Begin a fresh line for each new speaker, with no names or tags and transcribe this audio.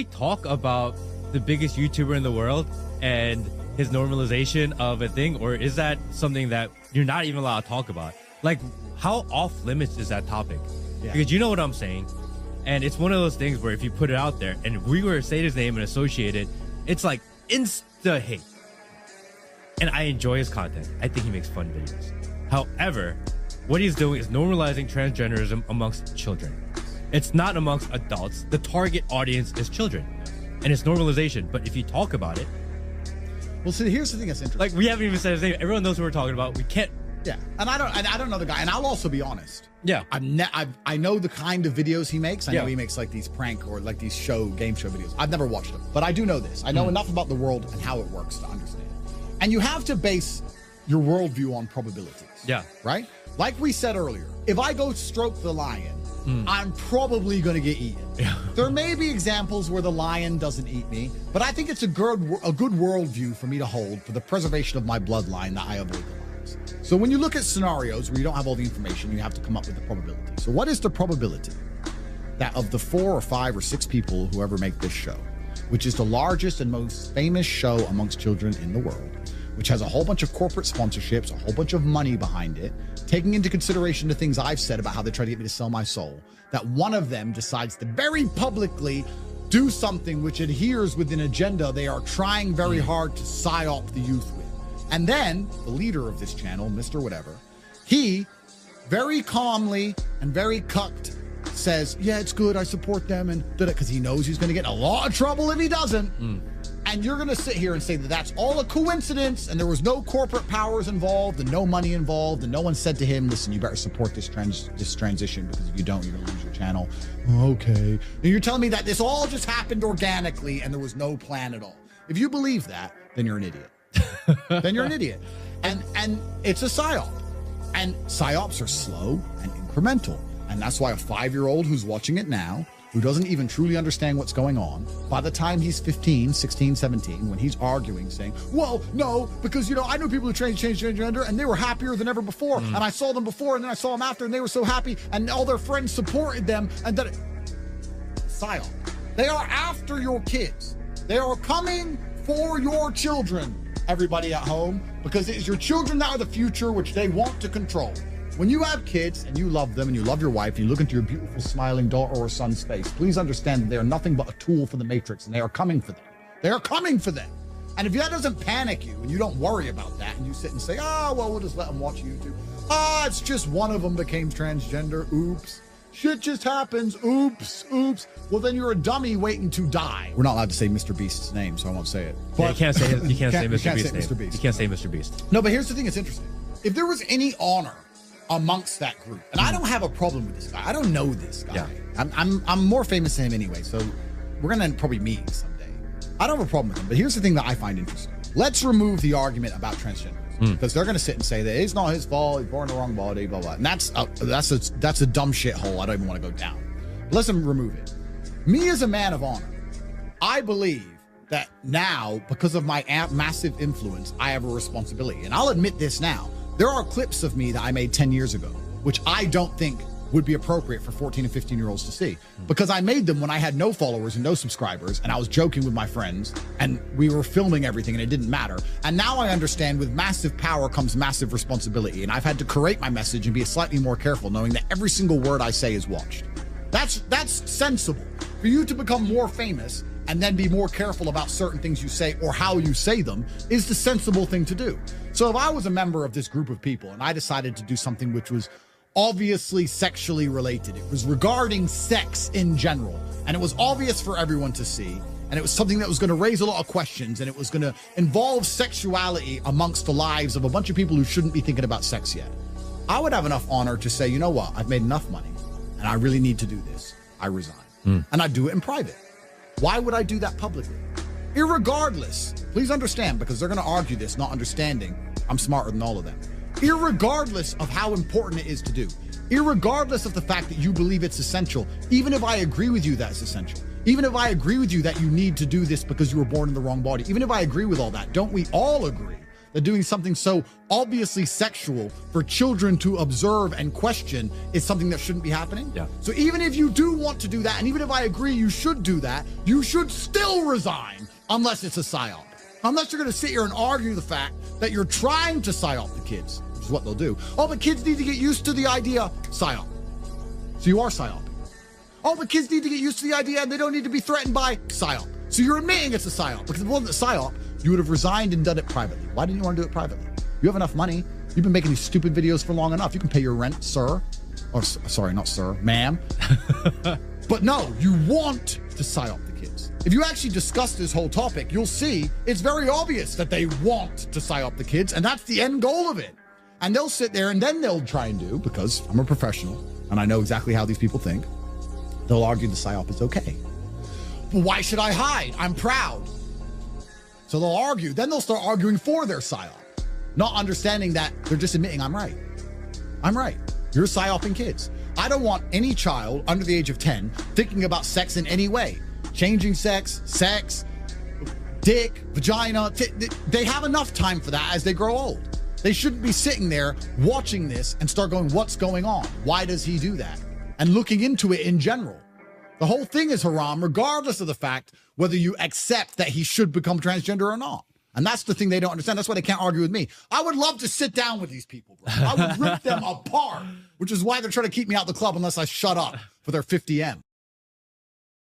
talk about the biggest YouTuber in the world and his normalization of a thing, or is that something that you're not even allowed to talk about? Like, how off limits is that topic? Yeah. Because you know what I'm saying, and it's one of those things where if you put it out there and if we were to say his name and associate it, it's like insta hate. And I enjoy his content. I think he makes fun videos. However, what he's doing is normalizing transgenderism amongst children. It's not amongst adults. The target audience is children, and it's normalization. But if you talk about it,
well, see, here's the thing that's interesting.
Like, we haven't even said his name. Everyone knows who we're talking about. We can't.
Yeah, and I don't know the guy. And I'll also be honest.
Yeah,
I know the kind of videos he makes. I know he makes like these prank or like these game show videos. I've never watched them, but I do know this. I know enough about the world and how it works to understand. And you have to base your worldview on probabilities.
Yeah.
Right? Like we said earlier, if I go stroke the lion, I'm probably going to get eaten. Yeah. There may be examples where the lion doesn't eat me, but I think it's a good worldview for me to hold for the preservation of my bloodline that I avoid the lions. So when you look at scenarios where you don't have all the information, you have to come up with the probability. So what is the probability that of the 4 or 5 or 6 people who ever make this show, which is the largest and most famous show amongst children in the world, which has a whole bunch of corporate sponsorships, a whole bunch of money behind it, taking into consideration the things I've said about how they try to get me to sell my soul, that one of them decides to very publicly do something which adheres with an agenda they are trying very hard to psyop the youth with. And then the leader of this channel, Mr. Whatever, he very calmly and very cucked says, yeah, it's good, I support them, and because he knows he's going to get in a lot of trouble if he doesn't. And you're going to sit here and say that that's all a coincidence and there was no corporate powers involved and no money involved and no one said to him, listen, you better support this transition because if you don't, you're going to lose your channel. Okay. And you're telling me that this all just happened organically and there was no plan at all. If you believe that, then you're an idiot. Then you're an idiot. And it's a psyop. And psyops are slow and incremental. And that's why a 5-year-old who's watching it now, who doesn't even truly understand what's going on, by the time he's 15, 16, 17, when he's arguing, saying, well, no, because, you know, I know people who changed gender and they were happier than ever before. And I saw them before and then I saw them after and they were so happy and all their friends supported them. And that psyop. They are after your kids. They are coming for your children, everybody at home, because it is your children that are the future, which they want to control. When you have kids and you love them and you love your wife and you look into your beautiful smiling daughter or son's face, please understand that they are nothing but a tool for the Matrix and they are coming for them. They are coming for them. And if that doesn't panic you and you don't worry about that and you sit and say, oh, well, we'll just let them watch YouTube. Ah, it's just one of them became transgender. Oops. Shit just happens. Oops. Oops. Well, then you're a dummy waiting to die. We're not allowed to say MrBeast's name, so I won't say it. But
you can't say MrBeast's name. You can't say MrBeast.
No, but here's the thing that's interesting. If there was any honor amongst that group, and I don't have a problem with this guy. I don't know this guy. Yeah. I'm more famous than him anyway, so we're gonna probably meet someday. I don't have a problem with him, but here's the thing that I find interesting. Let's remove the argument about transgenderism, because they're gonna sit and say that it's not his fault, he's born in the wrong body, blah blah. And that's a dumb shithole I don't even want to go down. But let's remove it. Me as a man of honor, I believe that now, because of my massive influence, I have a responsibility, and I'll admit this now. There are clips of me that I made 10 years ago, which I don't think would be appropriate for 14 and 15-year-olds to see, because I made them when I had no followers and no subscribers, and I was joking with my friends, and we were filming everything, and it didn't matter. And now I understand with massive power comes massive responsibility, and I've had to curate my message and be slightly more careful, knowing that every single word I say is watched. That's sensible. For you to become more famous and then be more careful about certain things you say or how you say them is the sensible thing to do. So if I was a member of this group of people and I decided to do something which was obviously sexually related, it was regarding sex in general, and it was obvious for everyone to see, and it was something that was going to raise a lot of questions, and it was going to involve sexuality amongst the lives of a bunch of people who shouldn't be thinking about sex yet, I would have enough honor to say, you know what, I've made enough money and I really need to do this. I resign. And I do it in private. Why would I do that publicly? Irregardless, please understand, because they're going to argue this, not understanding I'm smarter than all of them. Irregardless of how important it is to do, irregardless of the fact that you believe it's essential, even if I agree with you that it's essential, even if I agree with you that you need to do this because you were born in the wrong body, even if I agree with all that, don't we all agree that doing something so obviously sexual for children to observe and question is something that shouldn't be happening?
Yeah.
So even if you do want to do that, and even if I agree you should do that, you should still resign unless it's a psyop. Unless you're going to sit here and argue the fact that you're trying to psyop the kids, which is what they'll do. Oh, but kids need to get used to the idea, psyop. So you are psyoping. Oh, but kids need to get used to the idea and they don't need to be threatened by psyop. So you're admitting it's a psyop. Because if it wasn't a psyop, you would have resigned and done it privately. Why didn't you want to do it privately? You have enough money. You've been making these stupid videos for long enough. You can pay your rent, sir. Or, sorry, not sir, ma'am. But no, you want to psyop the kids. If you actually discuss this whole topic, you'll see it's very obvious that they want to psyop the kids, and that's the end goal of it. And they'll sit there and then they'll try and do, because I'm a professional and I know exactly how these people think, they'll argue the psyop is okay. But why should I hide? I'm proud. So they'll argue. Then they'll start arguing for their psyop, not understanding that they're just admitting I'm right. I'm right. You're psyoping kids. I don't want any child under the age of 10 thinking about sex in any way. Changing sex, dick, vagina. They have enough time for that as they grow old. They shouldn't be sitting there watching this and start going, what's going on? Why does he do that? And looking into it in general. The whole thing is haram, regardless of the fact whether you accept that he should become transgender or not. And that's the thing they don't understand. That's why they can't argue with me. I would love to sit down with these people, bro. I would rip them apart, which is why they're trying to keep me out the club unless I shut up for their 50M.